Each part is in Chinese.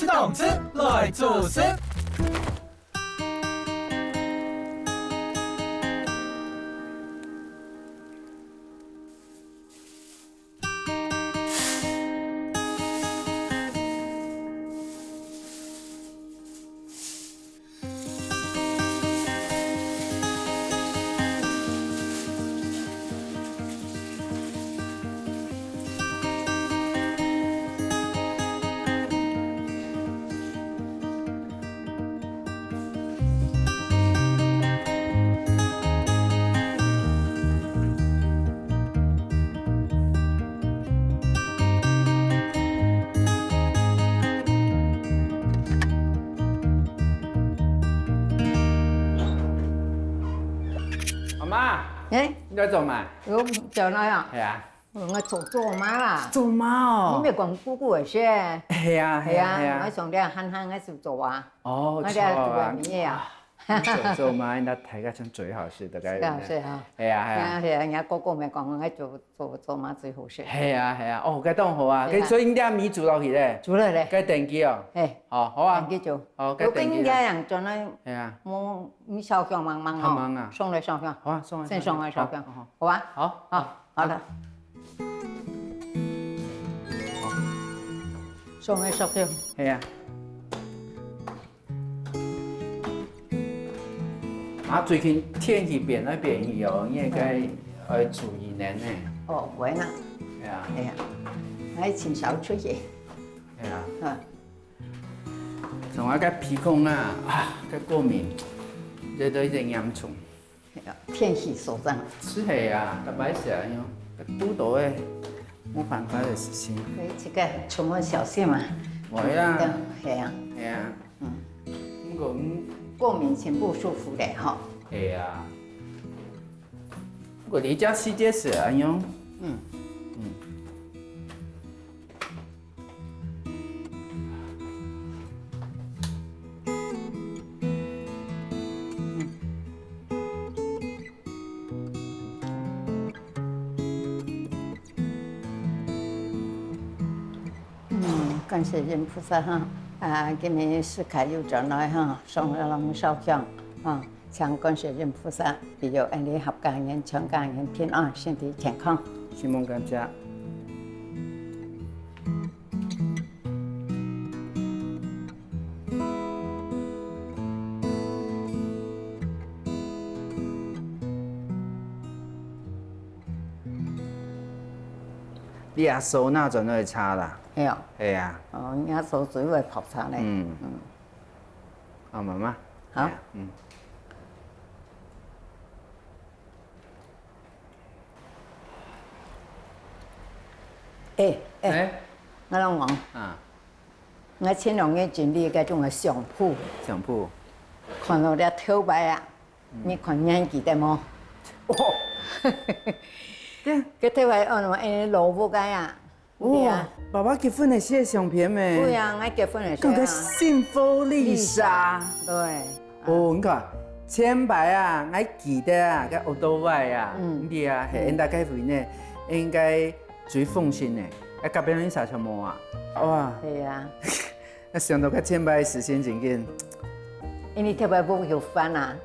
动吃，来做事。妈，哎，你在做嘛？我叫那样，系啊，我做妈啦。做妈哦。你咪讲姑姑嘅事。系啊，系啊，系我啊。上啲憨憨嘅做做啊。哦，我錯哋做啊。咩啊？做媽，那睇家真最好食，大家。是啊。係啊，係啊。係啊，人家哥哥咪講，我做媽最好食。係啊，係啊。哦，咁當好啊，咁所以啲米煮落去咧。煮落嚟。咁定機哦。誒。哦，好啊。定機做。哦，咁咁定機。啲人做咧。係啊。我你燒香忙忙好忙啊。送嚟燒香。好啊，送嚟。先送嚟燒香。好啊。好。好啦。送嚟燒香。係啊。啊，最近天氣變來變去哦，應該要注意呢。哦，會啦。係啊。係啊。喺前手出嘢。係啊。啊。從我個鼻孔啊，個過敏，這都已經嚴重。係啊，天氣所在。是啊，特別是啊，肚肚誒，冇辦法嘅事情。這個出門小心嘛。會啦。係啊。係啊。不過過敏前不舒服的哈。係啊。不過你家世界是啊樣。感謝人菩薩哈，今年世開又轉來哈，送了龍燒香啊，請感謝人菩薩，庇佑安利合家人、全家人平安、身體健康。希望感謝。你阿手那陣都會差啦。係啊。係啊。哦，人家手水會泡茶咧。好，媽媽。好。我諗講。我前兩日整理嗰種嘅相簿。相簿。看到啲頭髮啊，你看年紀得冇？哦。個頭髮按我蘿蔔蓋啊。哇！爸爸結婚係寫相片咩？對啊，我結婚係寫啊。講個幸福麗莎。對。哦，你看前排啊，我記得啊，個奧多外啊，你啊係應該結婚呢，應該最放心嘅。啊，隔壁你啥什麼啊？哇！係啊。我想到個前排時間真緊。因為特別不有翻啊，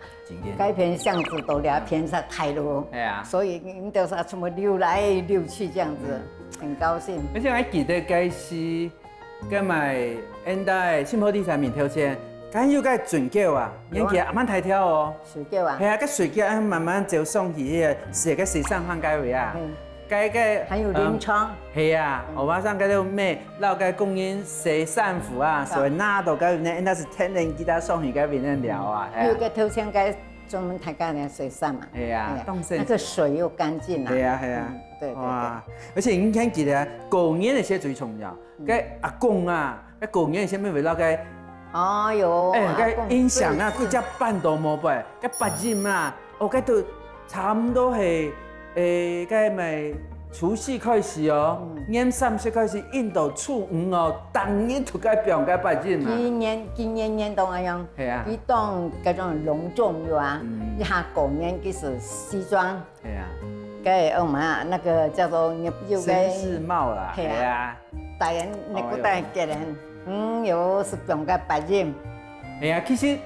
改片相子都兩片上太多，所以你都是什麼溜來溜去這樣子，很高興。而且我記得嗰時，跟埋現代新福地產面條線，咁有個水餃啊，人家阿媽太挑哦。水餃啊？係啊，個水餃慢慢就送去個寫個時尚飯街位啊。cái還有臨床。係啊，我馬上嗰啲咩，撈個供應寫善福啊，所以拿到嗰邊咧，那是天然給他送去嗰邊咧聊啊。有個頭前個專門睇嗰啲水善嘛。係啊，那個水又乾淨啊。係啊係啊。對對。哇！而且你睇記得過年那些最重要，個阿公啊，個過年先咩為撈個。哦喲。誒，個音響啊，佢只辦到冇唄，個八音啊，哦，個都差唔多係。個咪除夕开始哦，年30开始，印度初5哦，当年就该表该拜进嘛。今年都那样，係啊，一當嗰種隆重有啊，一下狗年就是西裝，係啊，cái ông mà那個叫做nhập yêu 绅士帽啦，係係啊，大人那個大人，有是表個白人，係啊，其實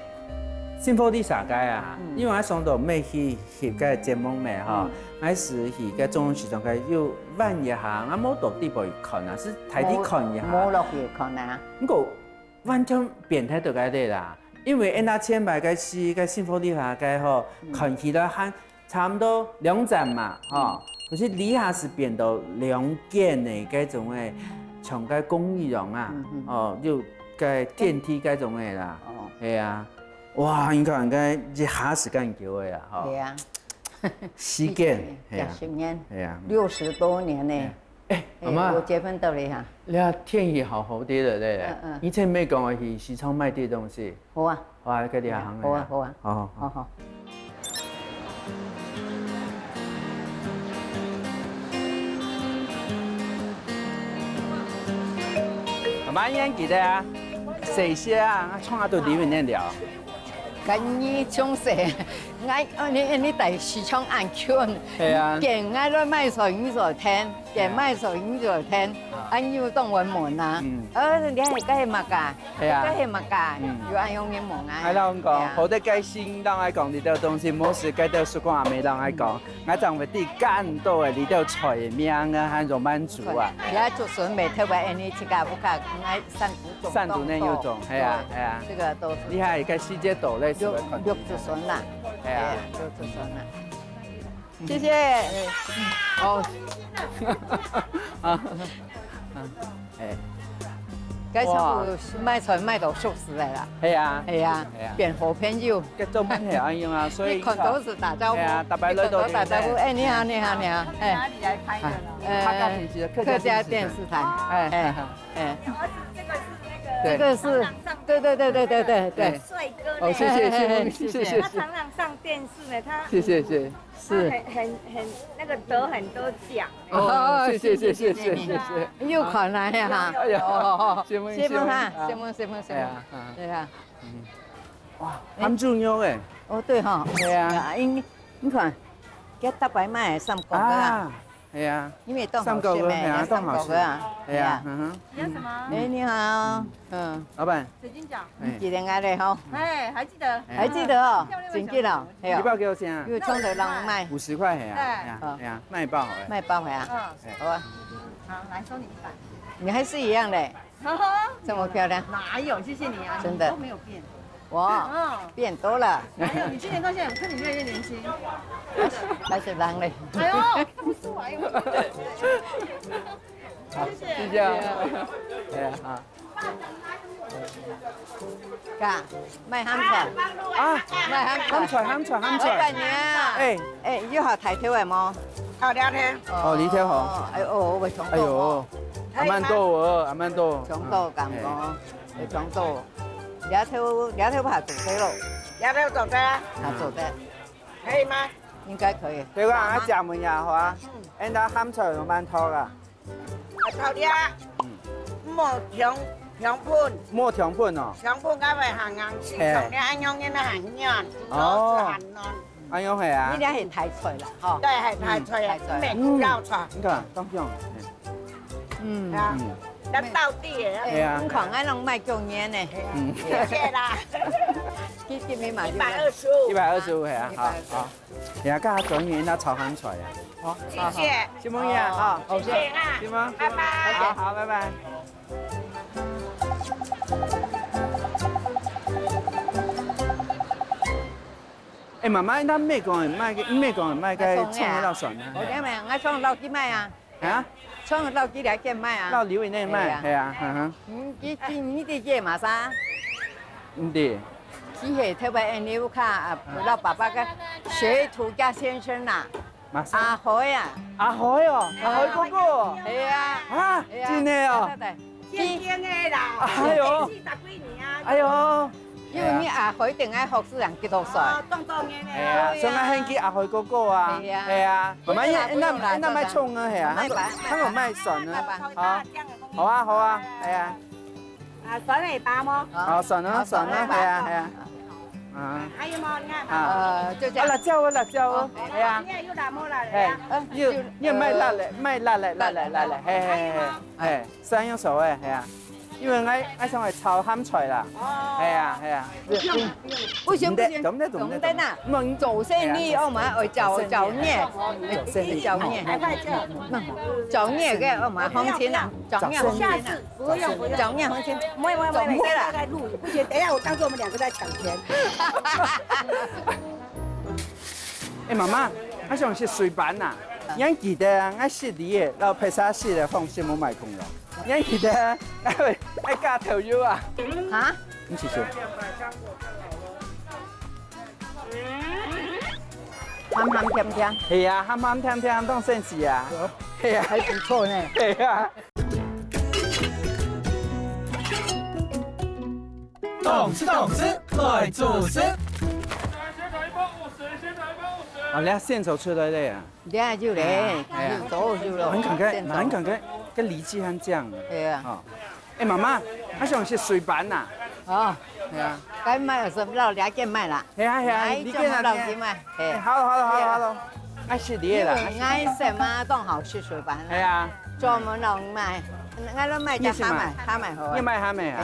幸福的啥街啊，因為我上到尾去個節目咩吼，我是去個中央時裝街要問一下，我冇到地步去看啊，是睇啲看一下。冇落去看啊。不過完全變態到嗰啲啦，因為因那前排個是個幸福的啥街吼，看起來還差唔多2站嘛，吼，可是底下是變到2間的嗰種誒，像個公寓樣啊，哦，就個電梯嗰種嘅啦，係啊。哇！你看，一下時間叫的啊，吼，對啊，時間係啊， 10年，係啊60多年呢。媽媽我結婚到你哈。你話天氣好好啲嘞，咧，以前咩講我去市場買啲東西，好啊，哇，嗰啲行好啊，好啊，好好好。媽媽應該記得啊，誰些啊，我從下到裡面聊。咁你從事，你第市場按圈，係啊，見我都賣手影所聽，見賣手影所聽，按要當文門啊，你係梗係乜㗎？係啊，梗係乜㗎？要按用英文啊？係啦，我講，好得計先，讓我講呢啲東西，冇事，計到曙光也未讓我講，我仲會啲更多嘅呢啲菜名啊，還有滿族啊。而家做筍味特別你這個不卡，我山竹呢有種，係啊係啊，這個都是。你係個世界島咧，肉竹筍啦，係啊，肉竹筍啦。謝謝。哦。介紹賣菜賣到熟死嚟啦。係啊。係啊。變好朋友。嘅做乜係咁樣啊？所以。看到是打招呼。係啊，大白來到。打招呼，哎，你好，你好，你好。哎。哪里來拍的呢？客家電視台。哎。這個是，對。帥哥呢？哦，謝謝。他常常上電視呢，他謝。是很那個得很多獎。哦，謝。又看來哈。哎呀，謝謝哈，謝。對啊。哇，咁重要嘅。哦，對哈。係啊。你看，佢大白賣三個啊。係啊。因為都好吃咩？三個啊。係啊。你叫什麼？哎，你好。老闆。水晶獎。你記得我哋吼？哎，還記得。還記得哦，真記得。你包給我先啊。又衝着人賣。50塊係啊。係啊，賣包好嘅。賣包回啊。好啊。好，來收你100。你還是一樣的。這麼漂亮。哪有？謝謝你啊。真的。都沒有變。哇。變多了。還有，你去年到現在，我看你越來越年輕。還是人嘞。哎呦，不是我，哎呦。謝謝。係啊，好。噶，賣鹹菜。啊，賣鹹菜。鹹菜。老闆娘。哎，要好抬頭的嗎？好聊天。哦，李天豪。哎呦，我衝哎呦，阿曼多，阿曼多。衝到咁講，會衝到。兩條排做得咯。要不要走的？做得。可以嗎？應該可以。對個，我夾門呀，好啊。人家鹹菜有饅頭噶。頭啲啊。莫強盤。莫強盤哦。強盤咁咪行硬市場咧，安陽嘅行樣，攞行咯。安陽係啊。呢啲係太脆啦，嗬。對，係太脆啊，美古老菜。你看，當樣。啊，得到啲嘢。係啊。咁狂喺度賣供煙呢。謝謝啦。幾米買125係啊，好。人家家轉完啦，炒鹹菜啊。好，謝謝。小夢兒啊，好，謝謝啊。小夢，拜拜。好，拜拜。哎，媽媽，咱咩講係賣個蔥肉蒜啊？我點咪？我葱老幾賣啊？啊？葱老幾兩件賣啊？老劉以內賣，係啊，你啲嘢嘛啥？唔對。佢係特別你有看老爸爸嘅學徒家先生啊，阿海啊。阿海哦，阿海哥哥。係啊。啊，真係哦。天天的啦。哎呦。40幾年啊。哎呦。因為你阿啊，一定爱服侍人基督帅。哦，动作年係啊，所以我獻給阿輝哥哥啊，係啊係啊，媽媽那賣葱啊，係啊，賣吧香港賣筍賣吧啊，好啊好啊，係啊，啊，水尾巴麼？哦筍啊，係啊係啊，啊，還有麼？你看嘛。就這樣。辣椒啊辣椒啊，係啊，你有大麼啦？係，要賣辣嘞，係，三用手誒，係啊。因為我想嚟炒鹹菜啦，係啊，不行不行，懂得呐，做生意我們要找嘢，找嘢，找嘢嘅我們行情啊，找嘢行情啊，不用不用，找嘢行情，喂，走不開了。在錄，不行，等一下我當作我們兩個在搶錢。媽媽，我想食水板呐，我記得我食啲嘢，然後披薩食嘅放心冇買空咯。我記得我加頭油啊，嚇？唔是說，鹹鹹甜甜，係啊，鹹鹹甜甜當sen是啊，係啊，還不錯呢。係啊。懂吃，来做事。啊，你現做出來的呀？你看就嚟，就做就了。蠻感覺跟李記很像。係啊。哦，誒媽媽，我想食水板呐。哦，係啊。該賣就老兩件賣啦。係啊係啊，你見老幾賣？係。好，我食啲啦。愛什麼都好吃水板啦。係啊。專門老賣，我都賣就他買好。你賣蝦米啊？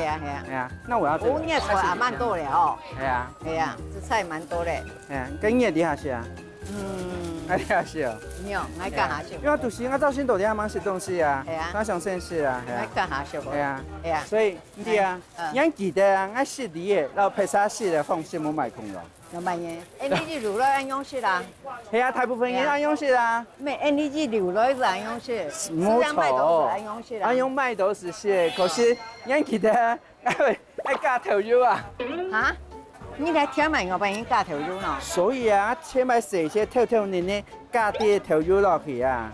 係啊。那我要這個。葉菜也蠻多的哦。係啊。係啊，這菜蠻多的。係啊，跟葉底下食啊。喺底下食哦。沒有，愛幹下食。因為我讀書，我早先到底下忙食東西啊。係啊。我想先食啊。愛幹下食。係啊。係啊。所以啲啊，我記得啊，我食啲嘢，然後披薩食嘅放心冇買空咯。有賣嘢？你去留落安用食啦？係啊，大部分人安用食啊。沒，你去留落是安用食，冇錯。安用食啦。安用賣都是食，可是我記得愛加頭油啊。嚇？你嚟聽埋我幫你加頭油咯。所以啊，切埋食些透透黏黏，加啲頭油落去啊。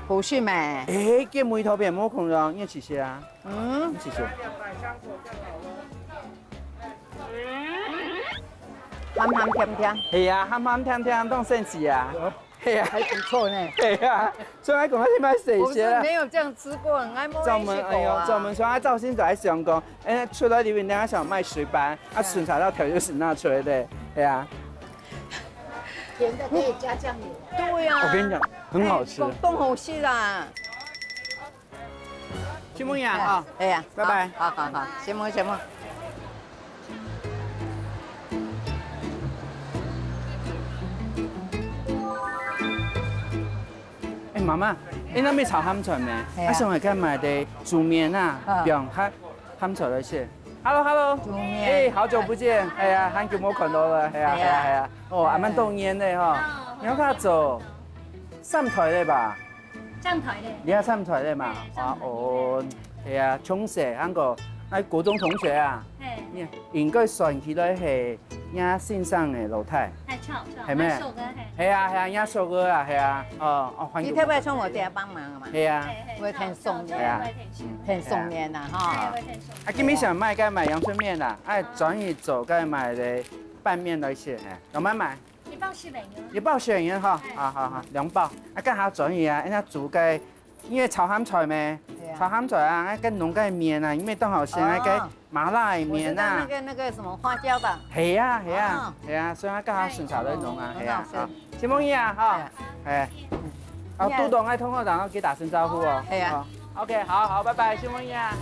不是咩？誒，嘅梅頭片冇空咯，你試試啊。嗯。試試。鹹鹹甜甜。係啊，鹹鹹甜甜當sen是啊。係啊，還不錯呢。係啊，所以我講你買食我些啦。是沒有這樣吃過，我冇專門哎呦，專門說我早先就喺想講，出來裡面呢，想賣水板，順茶到頭就是拿出來的，係啊。甜的可以加醬油。對呀。我跟你講，很好吃。都好吃啦。去夢陽啊！哎呀，拜拜。好，謝夢。媽媽，你那邊炒鹹菜咩？我想嚟看買的煮麵啊，用鹹菜來食。Hello，煮麵。好久不見，係啊，很久冇看到了，係啊。哦，還蠻多年的哈。你睇做三台的吧？三台的。你係三台的嘛？哦，係啊，中學嗰個喺高中同學啊，應該算起來係啱先生嘅老太。係咩？係啊，啱熟嘅啊，係啊，你特別從我這幫忙啊嘛？係啊，會挺送面，挺送面啊，哈。今日想買該買陽春麵啦，轉去做該買的拌麵來食，有冇買？一包400元。一包400元哈，好，2包。剛好轉去啊，人家煮該，因為炒鹹菜咩？炒鹹菜啊，跟濃該麵啊，因為剛好先那個麻辣的麵啊。那個什麼花椒的。係啊，所以我剛好順茶來弄啊，係啊。謝夢怡啊，哈，係。杜董愛通過，然後給打聲招呼哦。係啊。OK，好，拜拜，謝夢怡啊。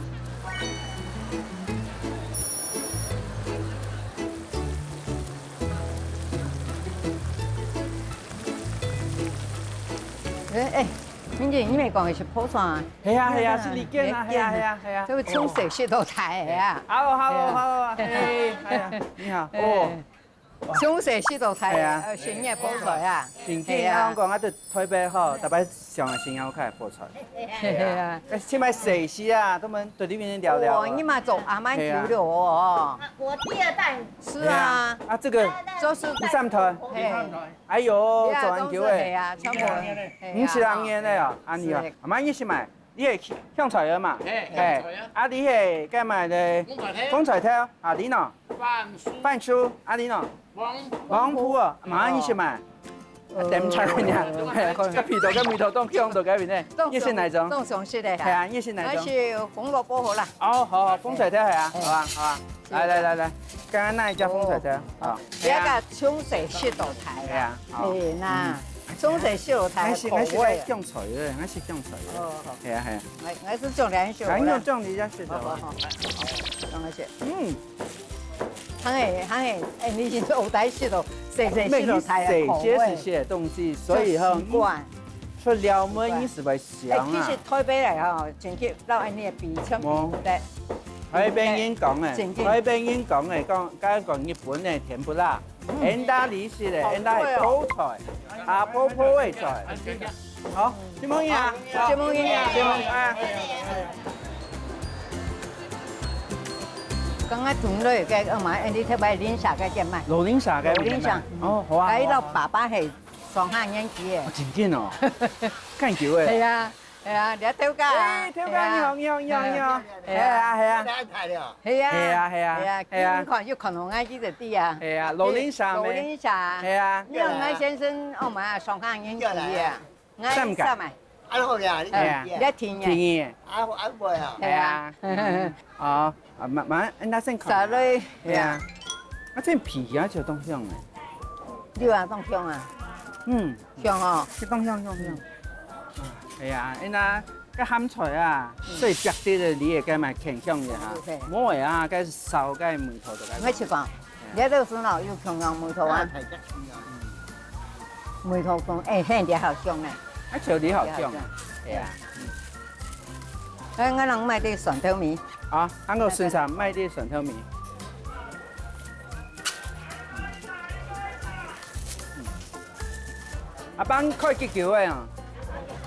明姐，你咪講係食普菜啊？係啊，是李健啊，係啊。都沖水雪到台啊！Hello，係啊，你好，沖水雪到台，選嘢普菜啊！前幾日我講喺度台北嗬，特別上嘅新友開普菜。係啊，先買水西啊，他們對呢邊聊聊。哦，你嘛做阿媽煮的哦。我第二代。是啊。啊，這個就是第三台。哎呦，做很久誒。係啊，差唔多。唔是人煙的哦，啊你哦，阿媽你是買，你係香菜兒嘛？係。啊你係該買的風菜條，啊你呢？番薯，阿你喏，王铺哦，马上一起买。點菜嘅呀？個皮頭跟梅頭凍姜度改變咧。葉是哪種？種上色的係啊，葉是哪那種？是紅蘿蔔好啦。哦，好，風水條係啊，好啊，好啊。來，剛剛那一家風水條，好。這個葱水雪豆台。係啊，好。那葱水雪豆台口我是味。姜菜嘅，我是姜菜嘅。哦，係啊，係啊。我是種兩種。兩種你家是的。好，種那些。嗯。你是豆台雪豆，雪豆台的口味。這些東西，所以哈，出了門你是咪想啊？其實台北嚟吼，前期撈安尼嘅比較唔得。台北人講嘅，台北人講嘅，講日本嘅甜不辣，人家你是咧，人家係泡菜，啊泡嘅菜。好，什麼嘢啊？什麼嘢啊？剛剛同類嘅，我買你睇埋連沙嘅隻賣。老連沙嘅。老連沙。哦，好啊。喺度爸爸係上下年紀嘅。真勁哦，咁久嘅。係啊，你一條街。條街你好。係啊。你看要看我眼睛就啲啊。係啊，老連沙咩？老連沙。係啊。因為我先生我買上下年紀啊。真㗎。係啊，你甜嘅。甜嘅。係啊。哦，慢慢，那先看。沙律。係啊。啊，這皮啊就當香嘅。你話當香啊？嗯。香哦。是當香。係啊，那個鹹菜啊，最白啲嘅你也該買偏香嘅嚇。冇嘅啊，該燒該梅頭就該。我食過，你都是嗱要強香梅頭啊。梅頭講香啲好香咧。啊，條你好香。係啊。我能買啲蒜頭米。啊，喺個順山買啲蒜頭米。阿班開幾久嘅啊？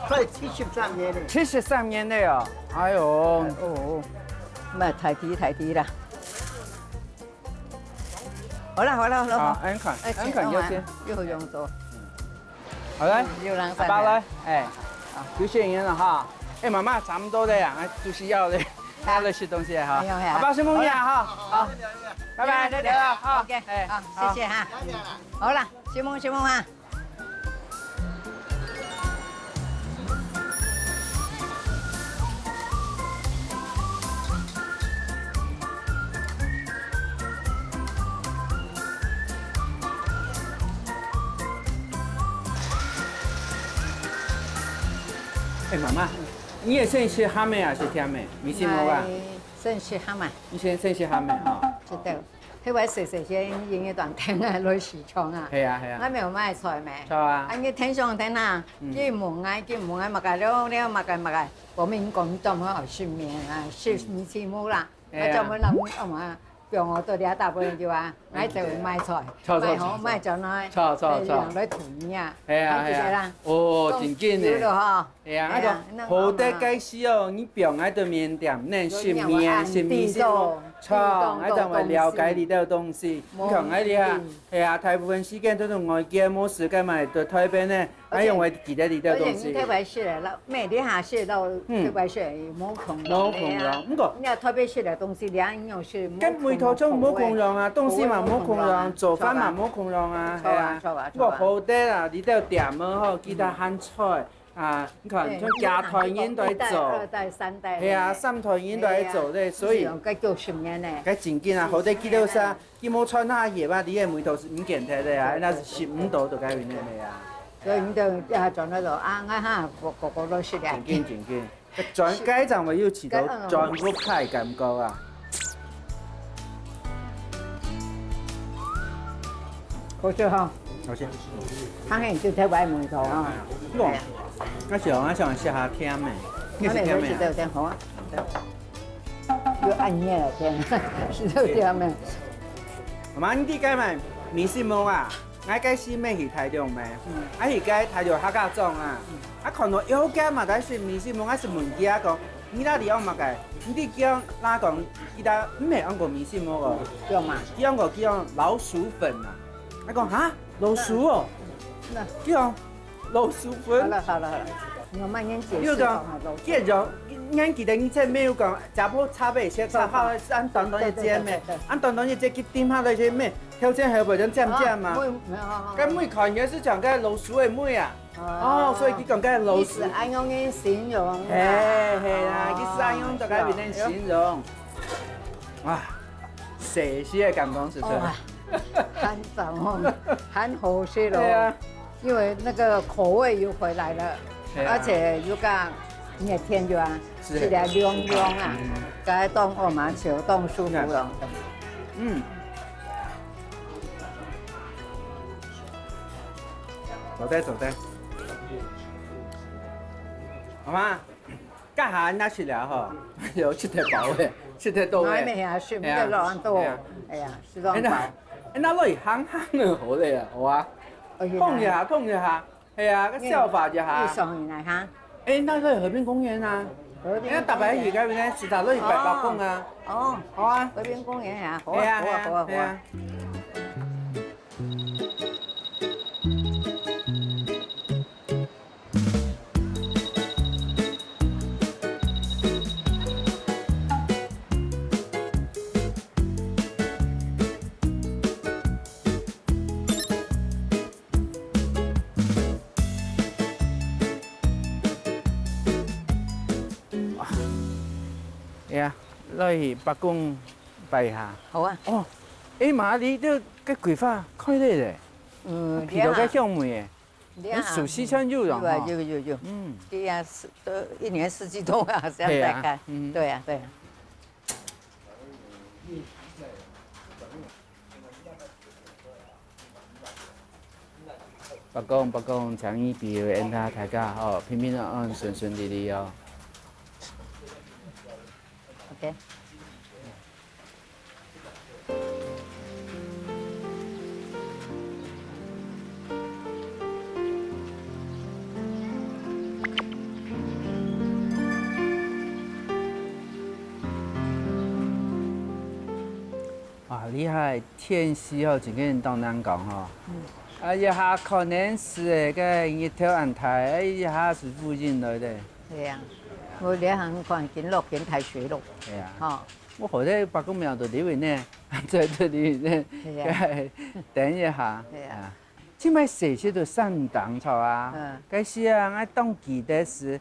快73年了。 73年的哦。哎呦，哦，咪太低啦。好啦。好，安看優先。要用到。好嘞，要冷晒。爸嘞，哎，有些人了哈。哎，媽媽，差不多的呀，就是要的，要的些東西哈。阿爸，什麼呀哈？好，拜拜，再見了，好，OK，好，謝謝哈。好啦，小夢哈。哎，媽媽，你也先吃蝦米啊，是甜的，米線冇啊？先食蝦米。你先吃蝦米哈。知道。迄位細先用一段聽啊，來市場啊。係啊。我咪有買菜咩？錯啊。anh cái天上天啊，cái mùng ai mà cái đó mà cái của mình còn trong nó ở xuyên miền à xuyên xì mũ là ở trong mới làm mà 병 어떠 내가 다 보는 지와 나이 때 많이 쳐. 많이 호 많이 전화. 쳐. 너 돈이야. 해야. 오, 진짜네. 해야. 호대 가시哦，你병爱的面店，那是面是米线。錯，我就咪了解呢啲東西。你看我哋啊，係啊，大部分時間都同外界冇時間咪到台北呢，我用我記得呢啲東西。台北市啦，每年下市到台北市冇空。冇空啦，唔過。你話台北市嘅東西，兩樣是。跟梅頭中冇空用啊，東西嘛冇空用，做飯嘛冇空用啊，係啊。我好啲啊，呢啲店門吼，其他鹹菜。啊，你看，像家台人都喺做，二代、三代，係啊，三台人都喺做咧，所以，該叫10年咧，該真緊啊！好啲記到啥，佢冇穿下嘢嘛，你嘅梅頭是唔見睇嘅啊，那是15度就該變嘅啊。所以你就一下轉喺度啊，我嚇個都識嘅。真緊，轉街就咪要遲到轉屋派感覺啊！好食呵，好食。肯定就睇位梅頭啊。我想食下甜嘅，你食甜嘅？食甜好啊，要按熱嚟甜，食到甜嘅。媽，你啲雞咪米線冇啊？我雞絲咩係台中咩？我係雞台中客家種啊！我看到有間嘛，但是米線冇，我是問佢啊講，你哪裡有乜雞？你啲叫哪講？佢哋唔係按過米線冇個？叫嘛？佢按過叫老鼠粉啊！我講嚇老鼠哦，叫老鼠粉。好了，我慢慢解釋。叫做叫做俺记得你这没有讲，家婆炒白切炒好按短短一煎的，按短短一煎去点下那些咩，挑战还不像酱酱嘛。咁妹看也是讲个老鼠的妹啊。哦，所以佢讲个老鼠。安用嘅形容。嘿啦，佢是安用在嗰边嚟形容。哇，谢谢感动是不是？很赞哦，很好吃咯。因为那个口味又回来了，而且又讲热天就啊，吃得凉凉啊，该冻我嘛球冻舒服了。嗯。坐低坐低。好嘛，家下拿出来吼，有吃得饱的，吃得多的。哎呀，是不得老多，哎呀，是多饱。那落去烘的好嘞啊，好啊。碰一下，碰一下，系啊，个笑法一下。你上来哈？哎，那落去河边公园啊。河边。特别喺而家邊咧，時頭落去白宮啊。哦，好啊。河邊公園啊，好啊，好啊，好啊，好啊。呀，落去白宮拜下。好啊。哦，哎媽，你都個桂花開咧咧，皮到個香味誒，你熟悉像肉了哈。有。嗯。對呀，都一年四季都要這樣在開。嗯。對呀，對呀。北宮，強一比人家大家哦，平平安安，順順利利哦。OK。哇，厉害！天氣哦，真嘅當難講吼。啊，一下可能是個日頭安排，一下是附近來的。對呀。我哋行看見落見睇水咯。係啊。哦。我好在白宮廟度呢邊呢，在這裡呢，等一下。係啊。即賣細些都上當草啊。嗰時啊，我當記得是，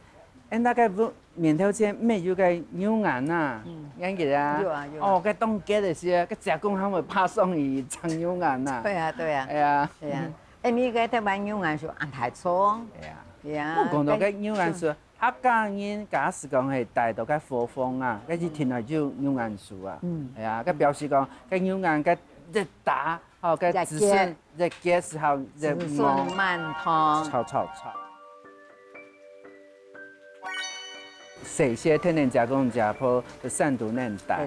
那個面頭前沒有個牛眼呐，記得啊？有啊。哦，嗰當記得是，嗰隻公佢會拍上去長牛眼呐。對啊。係啊。係啊。誒，你嗰啲買牛眼就安太錯。係啊。係啊。我講到個牛眼樹。客家人假使講係帶到個火風啊，嗰啲天係就牛眼樹啊，係啊，佢表示講個牛眼個日打，哦個子孫日結時候日滿滿湯，炒。這些天然加工家婆的產度嫩大，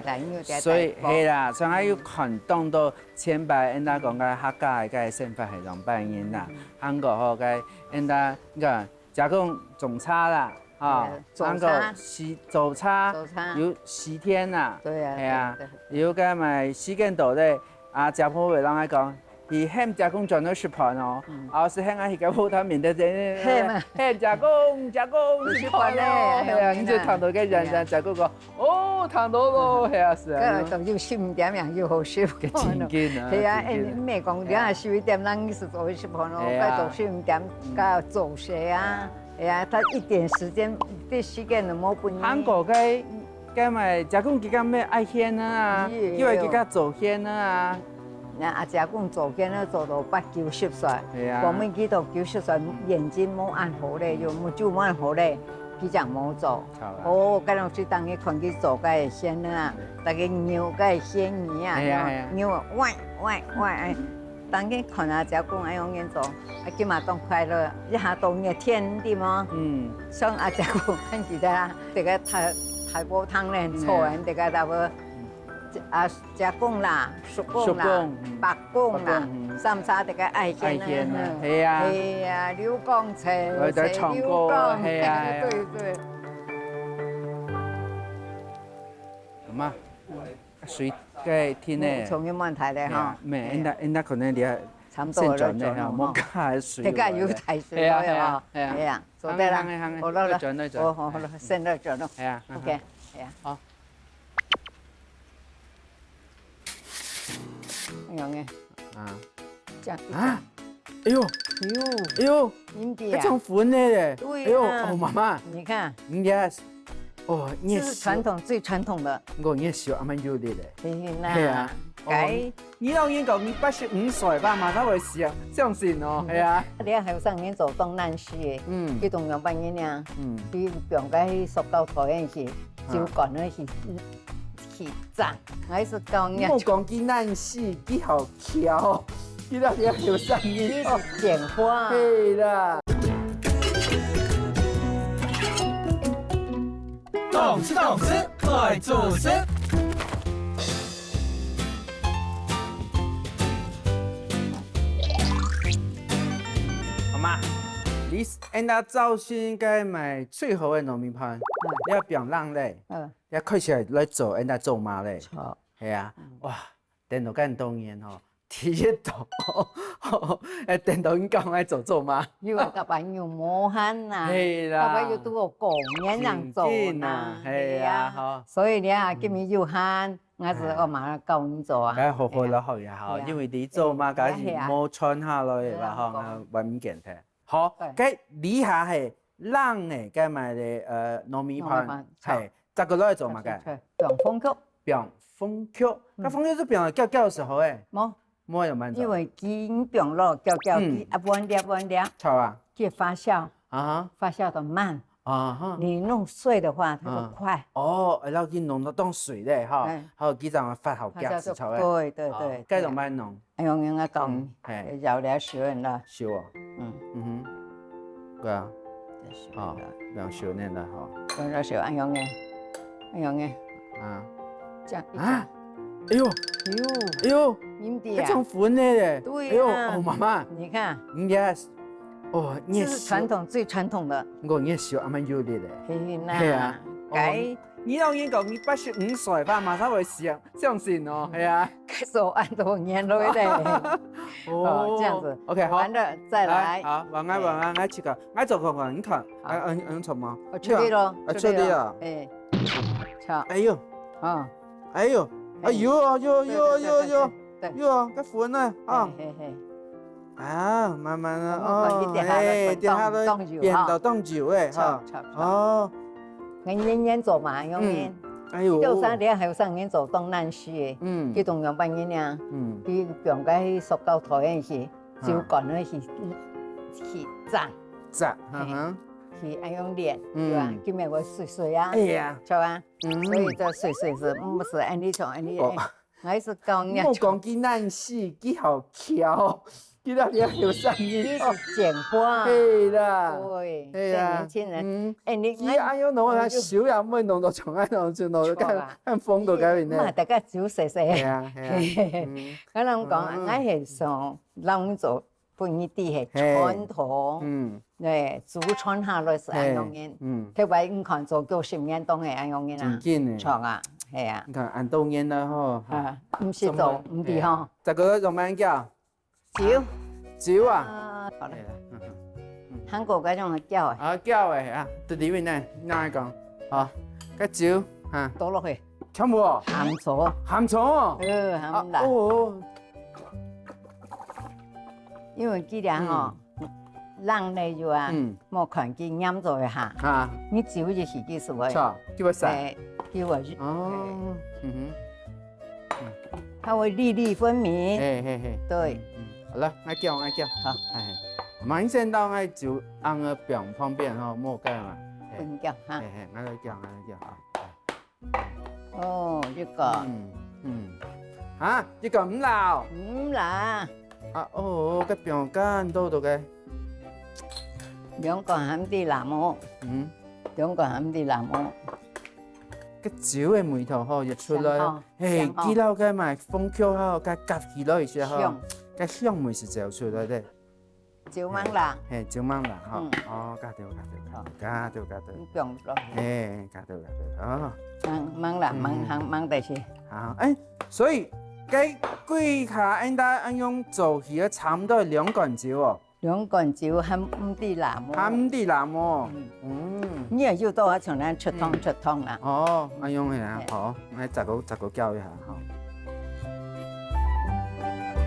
所以係啦，所以要看當到前排人家講個客家個生活係兩百年啦，韓國好個人家個加工種差啦。啊，早茶有4天啦，對啊，係啊，有個咪4間度咧，啊，家婆會啷個講，佢喊加工賺到10盤哦，啊是喊啊佢個鋪頭面的人，喊加工10盤咧，係啊，你就談到個人加工個，哦，談到咯，係啊是啊，個就15點樣又好少，個真勁啊，係啊，誒咩講，你係11點，咱是做10盤咯，該做15點，該做些啊。係啊，他一點時間都冇半年。韓國個咪加工幾間咩愛獻啊，因為幾間做獻啊。那加工做獻咧做到8、90歲，我們幾到90歲眼睛冇按好咧，又冇就冇按好咧，佢就冇做。哦，嗰陣時當佢看佢做嘅鮮啊，大家牛嘅鮮魚啊，牛喂。當佢看下加工嗰樣做，啊，今嘛當快樂，一下到熱天啲麼？像阿加工很記得啦，這個太煲湯咧，錯人這個大部啊加工啦、熟工啦、白工啦，三沙這個愛見啦，係啊，柳江菜，柳江，對。咁啊，水嘅天咧，從有問題咧嚇。咩？人家可能啲差不多了，轉啦，冇加水。大家有睇水咯，係啊，做得啦，好啦啦，好啦，先啦轉咯，係啊，OK，係啊，好，咁樣嘅，啊，這樣啊，哎呦，喲，哎呦，印度這種款的，對哎呦，啊哦，媽媽你看， ，yes，哦，你這是傳統最傳統的，我也小阿媽有啲咧，係係啊啦，解。你老應講你85歲吧，馬上會相信哦，係啊，你後生年做東南西嘅，佢同樣扮嘢啊，嗯，佢用嘅塑膠台嗰時，就講嗰時氣炸，還是講嘢，我講佢難死，佢好巧，佢到底有聲音，佢是簡化，係啦。懂吃懂吃，快做事。好嘛，你按照造型該買最好的糯米飯，你要表讓咧，你開始來做，按照做嘛咧，錯，係啊，哇，電腦間當然吼，第一道，電腦應該愛做嘛，因為個朋友冇慳呐，係啦，個朋友都有工人人做呐，係啊，好，所以你啊，今日要慳，我是我馬上教你做啊，該好好啦好呀好，因為你做嘛，該是冇穿下來啦吼，穩健啲。好，該以下係冷嘅，該買嘅糯米飯，係這個攞嚟做嘛嘅？병風曲，餅風曲，那風曲是餅叫的時候誒，冇有慢做，因為佢餅落叫佢一碗粒，錯啊，佢發酵，啊發酵得慢，啊哈，你弄碎的話，它就快。哦，然後佢弄到當水咧，哈，還有幾陣發好夾子炒誒，對，該怎麼弄？哎呦，我講，係要了少人啦，燒啊，哼，對啊，啊，兩燒呢啦，哈，了少，哎呦嘅，啊，這樣啊，哎呦，喲，哎呦。陰地一種款咧，對哎呦，啊哦媽媽你看， ，yes，哦，你也這是傳統最傳統的，我也小阿媽有啲咧，係啊，解你老應講你85歲吧，馬上會相信哦，係啊，開始按多年來咧，哦，這樣子，OK，好，完了再來，好，晚安，我去個，我做個，你看，什麼？我出力咯，出力啊，哎，錯，哎呦，哦，哎呦，哎呦，喲，個款啊，啊，啊，慢慢啊，哦，哎，跌下來變到凍住誒，哈，哦，我年做嘛，用年，哎呦，後生啲後生年做東南西嘅，佢同樣扮嘢啊，佢用嘅塑膠台嗰時，就講嗰時去炸，去愛用練，對吧？佢咪會碎啊，哎呀，錯啊，所以就碎是唔是按你做按你，我是講你，我講佢難死，佢好巧，佢到底有聲音，你是簡化，係啦，對，係啊，年輕人，誒你佢哎呦弄啊少又唔會弄到從喺度就弄到間風度嗰邊咧，咁啊大家少食食，係啊，我諗講，我係想諗做半啲係傳統，誒祖傳下來是安樣嘅，特別唔看做90年當係安樣嘅啦，錯啊，係啊，你看按當然啦吼，唔是做唔啲嗬，這個做咩叫？酒啊，好啦，韓國嗰種係叫啊，啊叫誒啊，對裡面咧，哪一講？啊，個酒嚇，倒落去，全部鹹醋，鹹醋哦，鹹辣，因為佢哋嗬。冷嚟就啊，莫看佢飲咗一下，你酒就是幾時會？錯，叫佢食。叫我哦，它會粒粒分明。對，好了，我叫，好，慢先到我就按個表方便吼，莫改嘛。分叫哈。我來叫啊。哦，呢個。嚇，呢個唔鬧。唔啦。啊哦，個表間多到嘅。兩個鹹啲辣母，兩個鹹啲辣母，個酒嘅味道吼就出來，誒，記到嘅咪風口吼，加夾起來一下吼，個香味是就出來的。酒芒辣，酒芒辣吼，哦，加掉，唔用落，加掉，哦，芒辣，芒第時。好，誒，所以 cái quỳ下anh ta anh用做起嘅差唔多係2罐酒哦， 兩罐酒含唔啲辣麼？鹹啲辣麼？你又要到我從咱出湯啦。哦，anh用係啊，好，我十個教一下，好，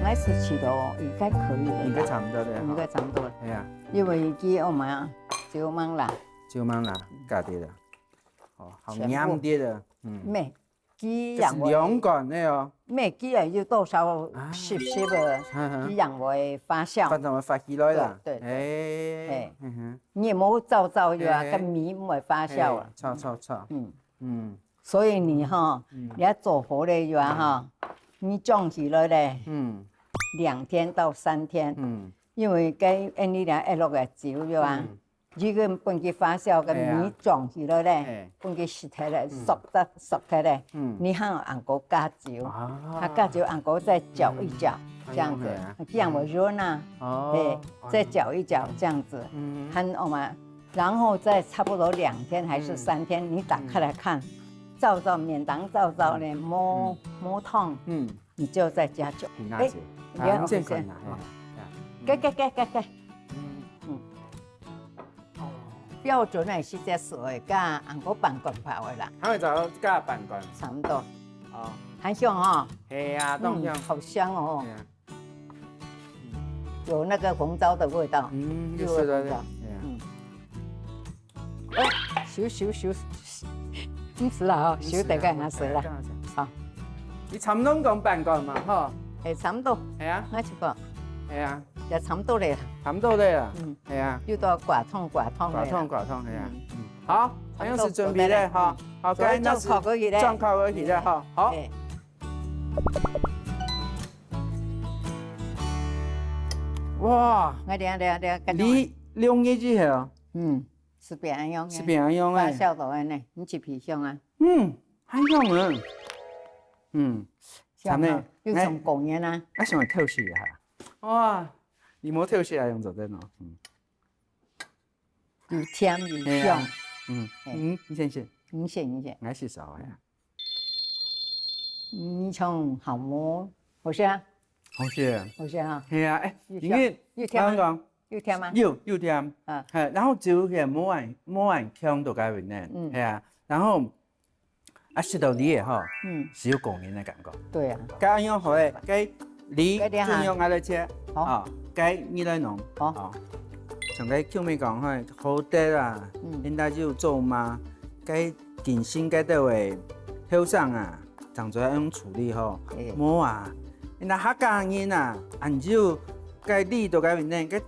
我是吃到應該可以應該的，差唔多咧，應該差唔多啦。係啊，因為佢我們酒芒啦，酒芒啦，加啲啦，好啱啲啦，咩？佢這是讓我2罐咧哦，咩？佢又要多少濕嘅，佢讓我發酵。發會發起來啦，對誒，你冇糟糟呀，個米唔會發酵啊。錯，所以你哈，你要做好的話哈，你裝起來咧，2天到3天，因為cái anh đi là ăn cái酒rồi à, chỉ cần bằng cái phát酵cái mì tròn起來咧，bằng cái xịt來熟起來，你還要按個加酒，它加酒按個再攪一攪，這樣子，這樣會潤啊，對，再攪一攪這樣子，看我們，然後再差不多2天還是3天，你打開來看，糟免當糟咧磨湯，你就再加酒，兩隻罐啊，嘅。標準係是隻水加紅果半罐泡的啦，佢就加半罐，差唔多。哦，很香哦，係啊，當香，好香哦，係啊，有那個紅糟的味道。就是啦，係啊，少，唔是啦哦，少大概下水啦。好，你差唔多講半罐嘛，嗬，係差唔多，係啊，我一個係啊，就差唔多咧，差唔多咧啦，係啊。要到掛湯掛湯係啊，好，安樣是準備咧，哈，好，再裝烤過去咧，裝烤過去咧，哈，好。哇，我哋，你2日之後，是變樣嘅，是變樣發誒，酵到嘅呢，你吃皮香啊，很香啊，香啊，要從公園啊，我想嚟透視一下，哇，你冇透視嚟用做真咯，又甜又香，你先食，你先，我試下呀，你從好摸，好食啊，好食，好食啊，係啊，誒，因為又甜嗎？講。又甜嗎？又甜，係，然後酒嘅冇人香到解邊咧，係啊，然後食到你嘅嗬，是有共鳴嘅感覺。對啊，咁樣好咧，咁你盡量嗌嚟切，咁你來弄，像個口尾講開，好啲啦，現在就做嘛，咁電線嗰度嘅後上啊，當作用處理嗬，冇啊，現在客家人啊，按照咁你到解邊咧，咁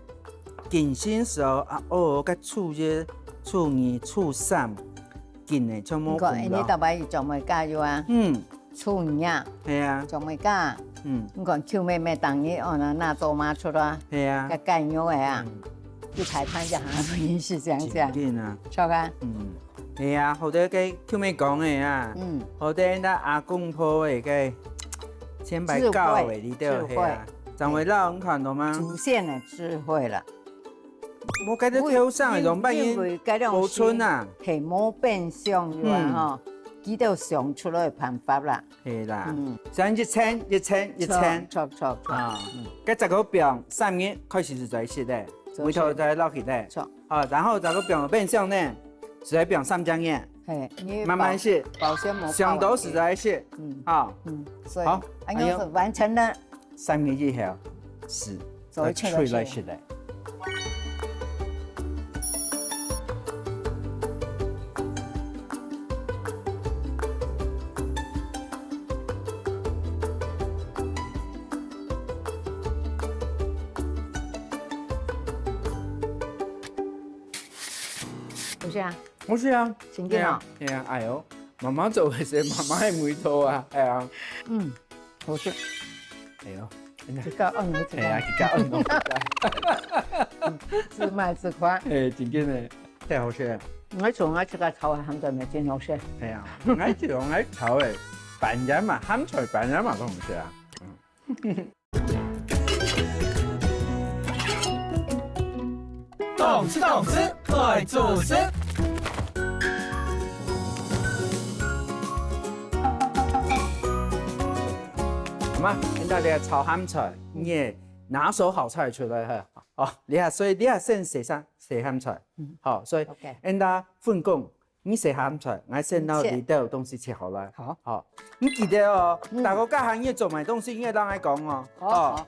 健身時候啊，個醋啫、醋二、醋三，健嘅全部混你落。大擺做咩加油啊？醋二，係啊，做咩加？你講口尾咩當日哦那做嘛出啦？係啊，個雞肉嘅啊，一排攤一下，意思這樣子啊？健啊，錯噶？係啊，好多嘅口尾講嘅啊，好多那阿公婆嘅個千百教嘅呢度係啊，張偉老你看到嗎？祖先嘅智慧啦。冇計到後上嘅種扮演保存啊，係冇變相嘅話嗬，幾道想出來辦法啦。係啦，像一千，錯啊，嗰10個餅3日開始就在食咧，回頭再落去咧，然後10個餅變相咧，是在餅3張嘢，慢慢食，保鮮膜上到時再食，所以好，安樣是完成了3日以後是再出來食咧。好食啊！好食啊！真嘅啊！係啊，哎呦，媽媽做嘅時，媽媽係梅肚啊，係啊，好食。哎呦，自家按摩自係啊，家，自家按自賣自誇。誒，真嘅咧，真係好食。我從我自家炒嘅鹹菜咪真好食。係啊，我做我炒嘅拌人嘛，鹹菜拌人嘛都唔食啊。懂吃，快做事。好吗？现在你炒咸菜，你的拿手好菜出来哈。哦，所以你先洗咸菜。好，所以 OK 现在分工，你洗咸菜，我先到里头有东西切好了。好，好，你记得哦，大家家行业做买东西，应该当来讲哦。好，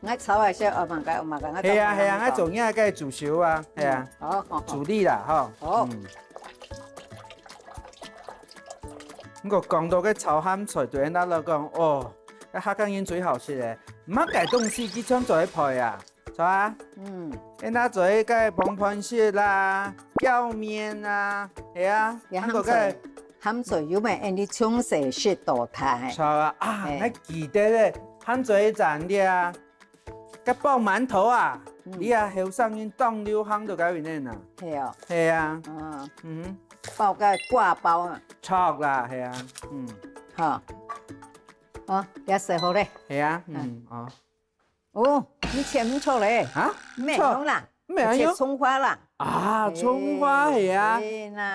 我炒下先，嘛个，係啊，我做嘢嘅煮熟啊，係啊，好，煮啲啦，嗬。好。我講到嘅炒鹹菜對人哋嚟講，哦，客家人最好食嘅，乜嘅東西佢想做一配啊，係嘛？人家做一個棒棒蟹啦、舀麵啊，係啊，嗰個鹹水有咩？你沖水是多太。係啊，我記得咧，鹹水站啲啊，個包饅頭啊，你啊後生人當流行到嗰邊呢？係啊。係啊，包個掛包啊。錯啦，係啊，好，好，你食好咧。係啊，哦，你切唔錯咧。啊？咩用啦？切蔥花啦。啊，蔥花係啊，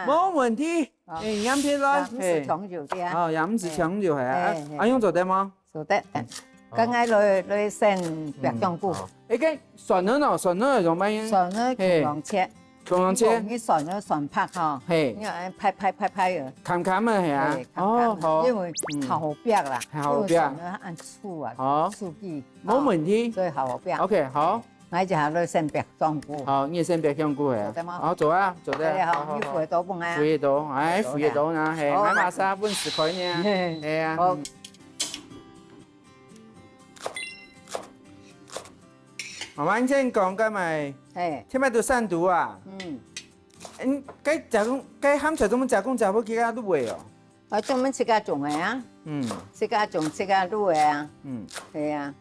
冇問題。飲片啦，唔是長條啲啊。哦，飲是長條係啊。阿勇做得嗎？做得。剛才來先白香菇。你嘅蒜蓉咯，蒜蓉係做乜嘢？蒜蓉芎蓉切。芎蓉切。你蒜蓉蒜拍嗬。係。因為拍啊。冚冚啊係啊。哦，好。因為好白啦。好白。蒜蓉按醋啊。好。醋記。冇問題。所以好白。OK，好。我就下來先白香菇。好，你先白香菇係啊。好，做啊，做得。好，你付多半啊？付多，付多呢，係買麻沙半10塊呢。係啊。好。我啱先講緊咪，聽乜都散毒啊。該鹹菜怎麼加工加不幾加入味哦？我專門自家種嘅啊。自家種自家入嘅啊。係啊。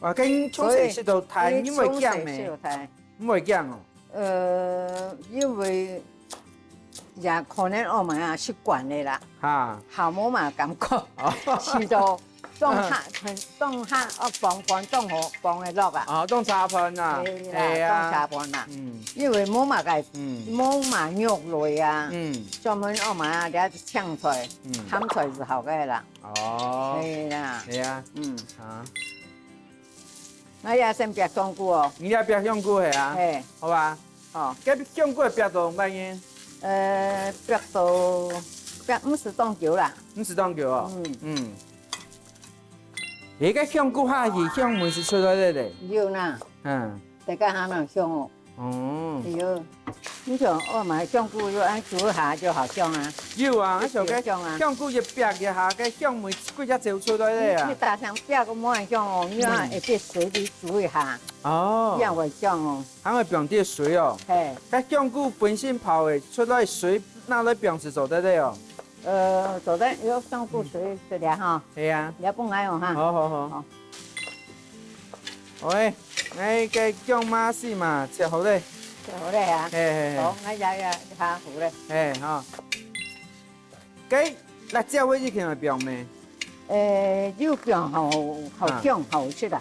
我跟沖水食到太，因為驚咩？唔會驚哦。因為也可能我們啊習慣嘅啦。嚇。後冇嘛感覺，試到。當黑我放當好放嘅落啊！哦，當茶盤啊，係啊，當茶盤啊。因為冇嘛嘅，冇嘛肉類啊。專門我買啊啲青菜，鹹菜是好嘅啦。哦，係啦。係啊。我也先白香菇哦。你也白香菇係啊？係。好吧。哦。咁香菇係白到乜嘢？白到白50當球啦。50當球哦。而家香菇下去香味是出來的。有啦。大家還能香哦。有。你像我買香菇要按煮下就好香啊。有啊，我想個香菇一煸一下，個香味幾隻就出來的啊。你打上煸個冇人香哦，你要一啲水裡煮一下。哦。這樣會香哦。還會煸啲水哦。係。個香菇本身泡的出來水，拿來煸是做得的哦。做得有香菇水這裡哈。係啊。你幫我用哈。好。喂，你個薑媽絲嘛，切好咧。切好咧啊。係。好，我也下好咧。係哈。cái辣椒味就可以煸咩？要煸好香好食啦，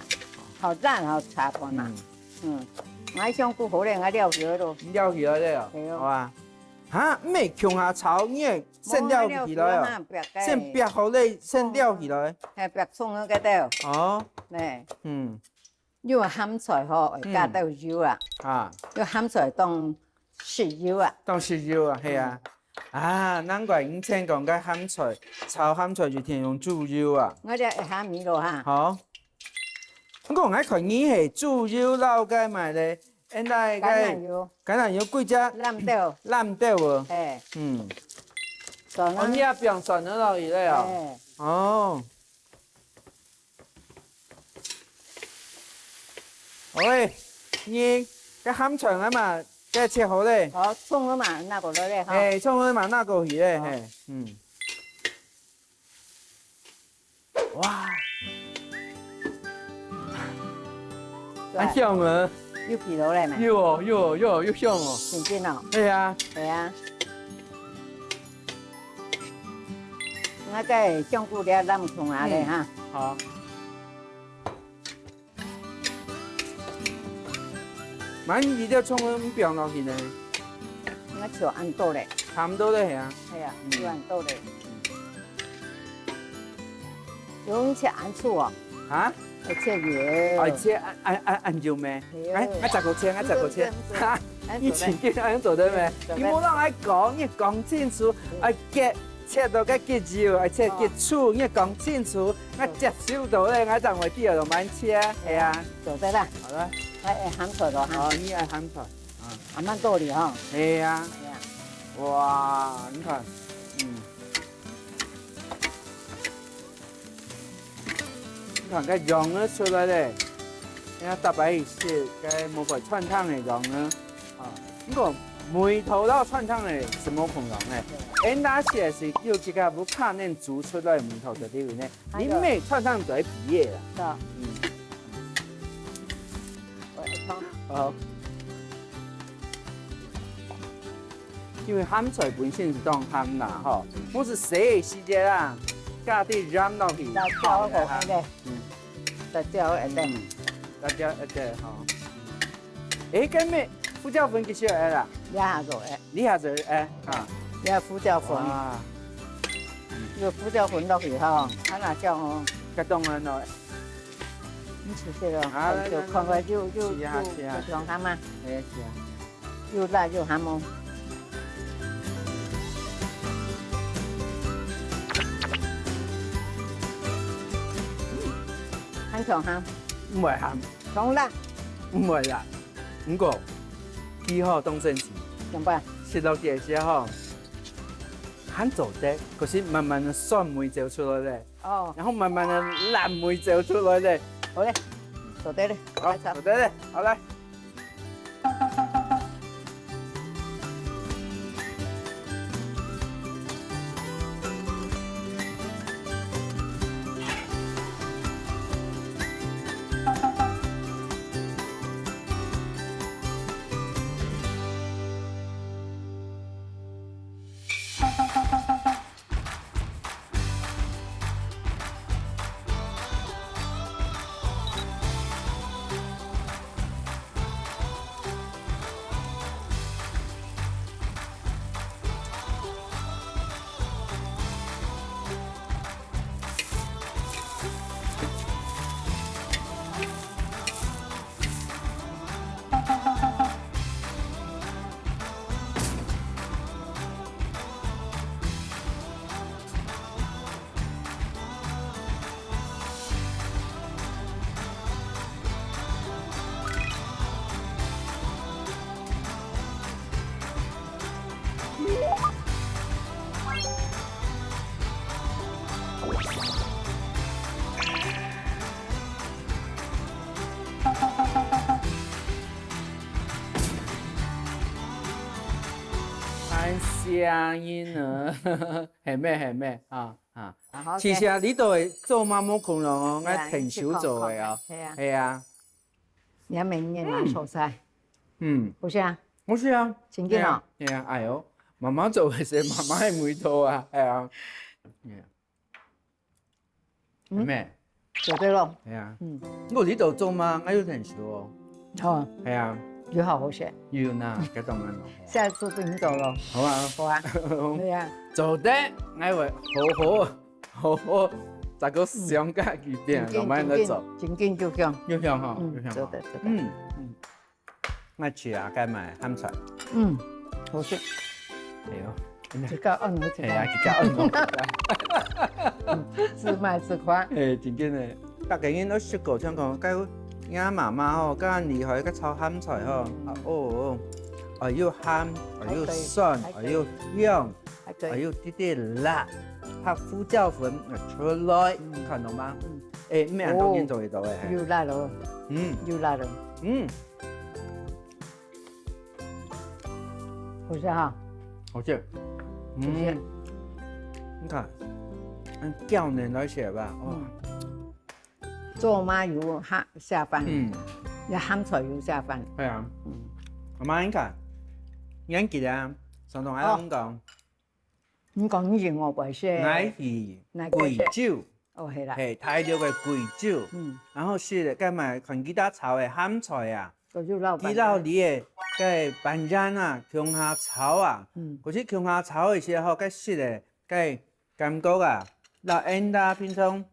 好讚好茶飯啦。我香菇好咧，我料起咯。料起來了，好啊。嚇，咩強下炒嘢，先料起來啊？先煸好咧，先料起來。係煸葱嗰個豆。哦。咧。因為鹹菜嗬，加豆油啊。啊。要鹹菜當豉油啊。當豉油啊，係啊。啊，難怪以前講嘅鹹菜，炒鹹菜就填用豬油啊。我哋一下米咯嚇。好。我喺佢呢係豬油撈嘅埋咧，現在嘅橄欖油幾隻？藍豆。藍豆喎。係。我呢一邊蒜咗落去咧啊。哦。喂，你個鹹菜啊嘛？cái切好咧，好葱啊嘛，那個咧，誒，葱啊嘛，那個魚咧，哇，很香啊，有皮肉咧嘛，有哦，有香哦，真正哦，係啊，係啊，我個香菇咧淋葱啊咧嚇，好。買呢啲葱咁煸落去呢？我就按多咧，差唔多咧係啊。係啊，要按多咧。用切安醋哦，啊？要切油。而且按油咩？哎，10個切，10個切。哈，你前幾安做得咩？你冇讓我講，你講清楚，切到個結油，切結醋，你講清楚，我接受到咧，我就會第二度慢切。係啊，做得啦。好啦。哎，鹹菜咯哈。哦，你愛鹹菜。還蠻多的哈。係啊。係啊。哇，你看，你看個蓉兒出來咧，你看特別是個冇個串燙的蓉兒，啊，呢個梅頭到串燙的什麼孔蓉咧？人家寫是有幾個不怕嫩煮出來梅頭的裡面咧，你每串燙都係畢業啦。好。因為鹹菜本身是當鹹啦，吼，我是洗嘅時節啦，加啲染落去，辣椒好安尼，辣椒一定，辣椒一定吼。誒，咁咩胡椒粉幾少啦？一下做誒，你下就誒啊，一胡椒粉，有胡椒粉落去吼，啊辣椒哦，個當然咯，你吃這個，就看看就香鹹嘛，係是啊，又辣又鹹哦。很重鹹，唔係鹹，重辣，唔係辣，不過幾好當成是，明白？食落嘅時候，很做得，可是慢慢的酸梅走出來咧，哦，然後慢慢的辣梅走出來咧。好嘞，做得嘞，好，做得嘞，好來。香煙啊，係咩啊？其實呢度做媽媽窮咯，我停手做嘅啊，係啊，你還每年拿手菜，不是啊？我是啊，真嘅咯，係啊，哎呦，媽媽做嘅時，媽媽係梅頭啊，係啊，咩？做對咯，係啊，我呢度做嘛，我要停手哦，好，係啊。要好好學，要嗱，嗰當然咯。下次俾你做咯。好啊，好啊，係啊。做得，我會好，再個上架幾遍，慢慢嚟做。真緊就香，要香哈，要香。做得。我吃啊，該買鹹菜。好食。係哦。自家按摩自係啊，自家按摩。自賣自誇。誒，真嘅咧，大家應都食過，聽講該。啱媽媽吼，咁厲害，個炒鹹菜吼，又鹹，又酸，又香，又啲啲辣，拍胡椒粉出來，看到嗎？誒，咩人都應做得到嘅。又辣咯，又辣咯，好食哈，好食，你看，叫人來食吧，哇！做媽油下飯，要鹹菜油下飯。係啊，阿媽你看，你記得啊？上堂喺講，你講呢件我唔識。乃是貴酒，哦係啦，係大陸嘅貴酒，然後是個咪看其他炒嘅鹹菜啊，幾老里嘅個板жан啊，鄉下炒啊，嗰啲鄉下炒嘅時候，個食嘅個感覺啊，老人家平常。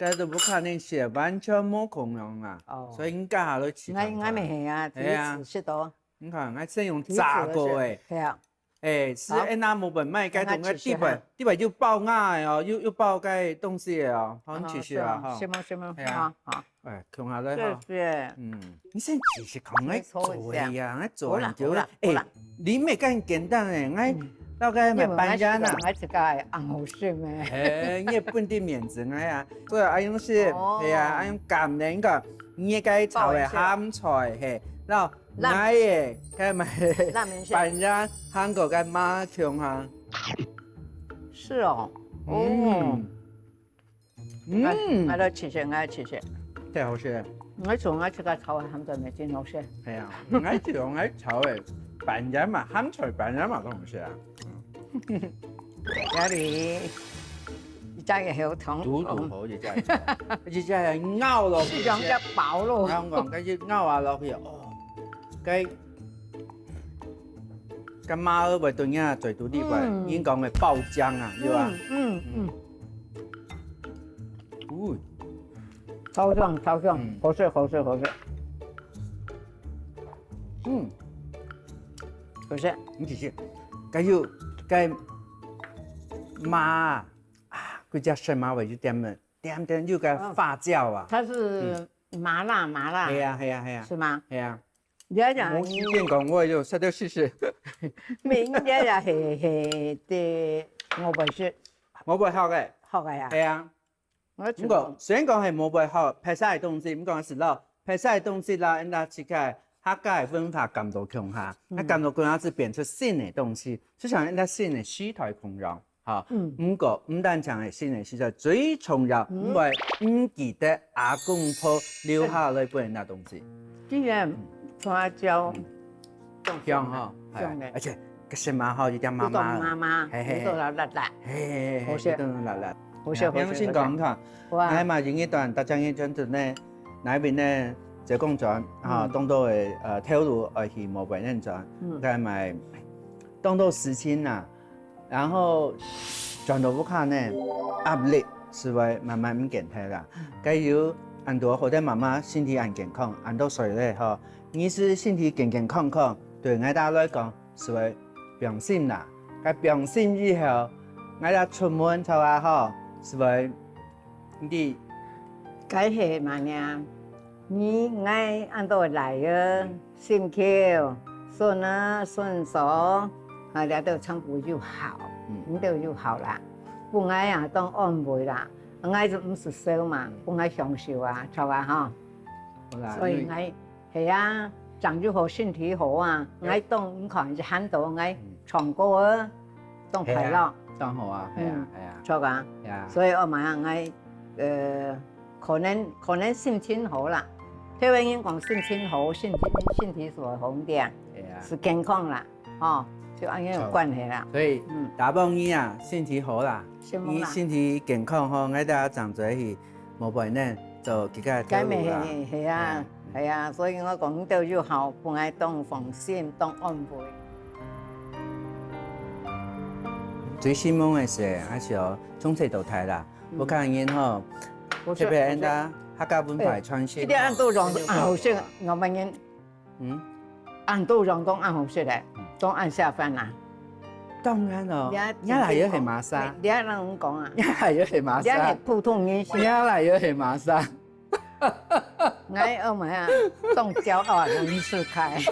该都不可能是完全没空用啊，所以你家下都吃。我咪係啊，第一次食到。你看，我先用炸過誒。係啊。哎，是安那冇本賣，該同個地板又爆牙的哦，又爆該東西的哦，好你試試啊哈。是嗎？係啊，好。哎，看下來哈。你先試試看，我做呀，我做完就啦。哎，你咪咁簡單誒，我大概咪搬家啦。我自家好食咩？哎，你本地面子我呀，所以阿用是，係啊，阿用橄欖個，你該炒嘅鹹菜係，然後。奶耶，該買搬家韓國嘅麻醬哈。是哦。我都吃些，太好食。我做我自家炒嘅鹹菜咪真好食。係啊，我做我炒嘅搬家嘛，鹹菜搬家嘛都好食啊。家裡真係好痛。煮好就真係，而且係咬落去。養得飽咯。香港嗰啲咬下落去哦。cái má ở ngoài tuần nha trời tủ đi ngoài những con này bao trang à như à ui超香，好吃。好吃。你試試，cái má佢只生麻味就點就個發酵啊。它是麻辣。係啊。是嗎？係啊。冇時間講我就實在試試。明日就係啲我會學。我會學嘅。學嘅呀。係啊。唔過雖然講係冇會學拍晒嘅東西，唔講係咯，拍晒嘅東西啦，人家自己客家嘅文化感到強下，感到咁樣子變出新嘅東西，就像人家新嘅時代擴張。嚇，唔過唔單淨係新嘅時代，最重要唔係唔記得阿公婆留下來俾人家東西。啲人花椒香哈，而且個聲蠻好，有點麻麻，味道辣，好食，好食。我先講下，喺嘛影一段特產一張圖呢，那邊呢就工廠嚇，當到嘅條路去冇俾人轉，佢咪當到事情啊，然後轉到屋企呢壓力是會慢慢唔健康啦，佢要很多好多媽媽身體很健康，很多水咧嗬。你是身體健康，對我哋來講是會放心啦。佢放心以後，我哋出門就話嗬，是會你。該係嘛呢？你愛按到來嘅心口、順手，啊，你都全部就好，你都就好啦。不愛啊，當安慰啦。愛就唔是少嘛，不愛享受啊，就話嗬。所以愛。係啊，長就好，身體好啊！我當你看就喊到我唱歌啊，當快樂，當好啊，係啊，錯噶，所以我咪可能心情好啦，台灣人講心情好，身體是會好啲啊，是健康啦，哦，就安樣有關係啦。所以大幫你啊，身體好啦，你身體健康嗬，我哋長在去冇病呢，就幾個條路啦。係啊。係啊，所以我講到要好，不愛當放心，當安慰。最希望嘅是，還是要中西都睇啦。我看人嗬，特別人家客家文化傳承。啲人都講好食，我問人，人都講都好食嘅，都按下飯啦。當然咯，一嚟咗係馬莎。你係人講啊？一嚟咗係馬莎。你係普通人士。一嚟咗係馬莎。我們啊，當驕傲人士開。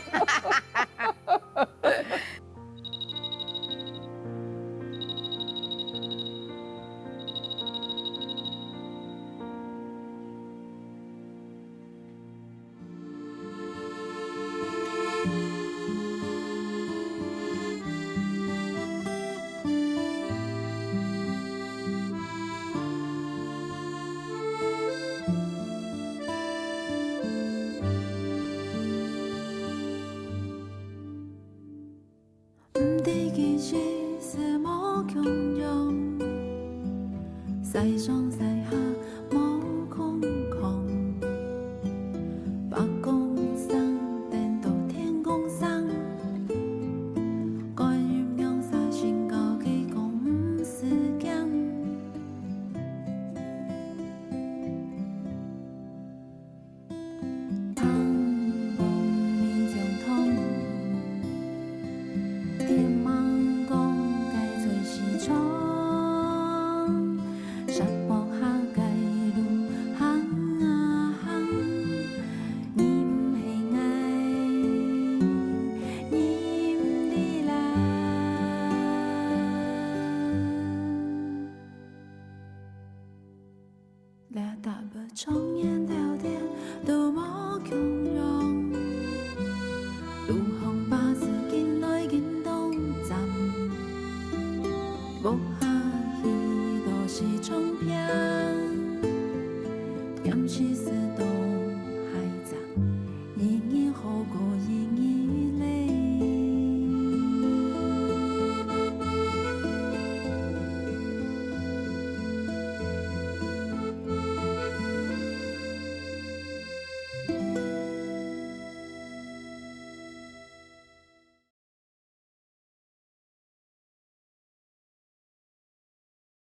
是冲平，也毋是思